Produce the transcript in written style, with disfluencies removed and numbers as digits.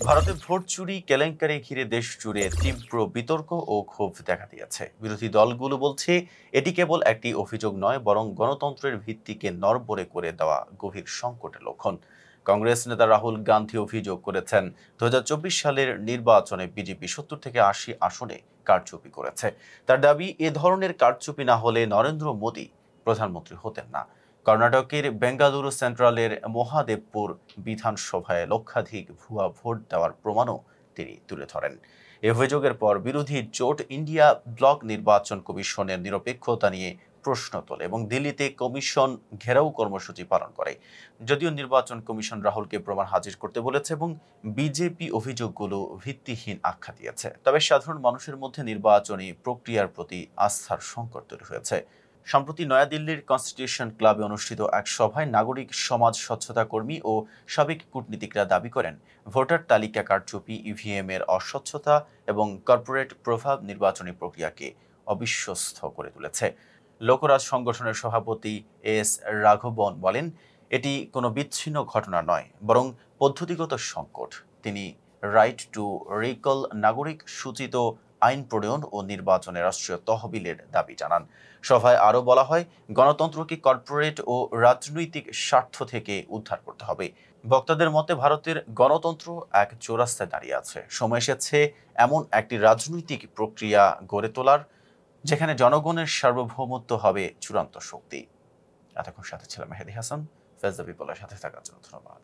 ভারতে ভোট চুরি কেলেঙ্কারি ঘিরে দেশ জুড়ে তীব্র বিতর্ক ও ক্ষোভ দেখা দিয়েছে। বিরোধী দলগুলো বলছে এটি কেবল একটি অভিযোগ নয়, বরং গণতন্ত্রের ভিত্তিকে নড়বড়ে করে দেওয়া গভীর সংকটের লক্ষণ। কংগ্রেস নেতা রাহুল গান্ধী অভিযোগ করেছেন ২০২৪ সালের নির্বাচনে বিজেপি ৭০ থেকে ৮০ আসনে কারচুপি করেছে। তার দাবি, এ ধরনের কারচুপি না হলে নরেন্দ্র মোদী প্রধানমন্ত্রী হতেন না। কর্ণাটকের বেঙ্গালুরু সেন্ট্রালের মহাদেবপুর বিধানসভায় লক্ষাধিক ভুয়া ভোট দেওয়ার প্রমাণও তিনি তুলে ধরেন। এ অভিযোগের পর বিরোধী জোট ইন্ডিয়া ব্লক নির্বাচন কমিশনের নিরপেক্ষতা নিয়ে প্রশ্ন তোলে এবং দিল্লিতে কমিশন ঘেরাও কর্মসূচি পালন করে। যদিও নির্বাচন কমিশন রাহুলকে প্রমাণ হাজির করতে বলেছে এবং বিজেপি অভিযোগগুলো ভিত্তিহীন আখ্যা দিয়েছে, তবে সাধারণ মানুষের মধ্যে নির্বাচনী প্রক্রিয়ার প্রতি আস্থার সংকট তৈরি হয়েছে। সম্প্রতি নয়াদিল্লির কনস্টিটিউশন ক্লাবে অনুষ্ঠিত এক সভায় নাগরিক সমাজ, স্বচ্ছতা কর্মী ও সাবেক কূটনীতিকরা দাবি করেন, ভোটার তালিকা কারচুপি, ইভিএম এর অস্বচ্ছতা এবং কর্পোরেট প্রভাব নির্বাচনী প্রক্রিয়াকে অবিশ্বস্ত করে তুলেছে। লোকরাজ সংগঠনের সভাপতি এস রাঘবন বলেন, এটি কোনো বিচ্ছিন্ন ঘটনা নয়, বরং পদ্ধতিগত সংকট। তিনি রাইট টু রিকল, নাগরিক সূচিত আইন প্রণয়ন ও নির্বাচনে রাষ্ট্রীয় তহবিলের দাবি জানান। সভায় আরও বলা হয়, গণতন্ত্রকে কর্পোরেট ও রাজনৈতিক স্বার্থ থেকে উদ্ধার করতে হবে। বক্তাদের মতে ভারতের গণতন্ত্র এক চৌরাস্তায় দাঁড়িয়ে আছে। সময় এসেছে এমন একটি রাজনৈতিক প্রক্রিয়া গড়ে তোলার, যেখানে জনগণের সার্বভৌমত্ব হবে চূড়ান্ত শক্তি। এতক্ষণ সাথে ছিলাম মেহেদী হাসান। ফেজ দ্য পিপলের সাথে থাকার জন্য ধন্যবাদ।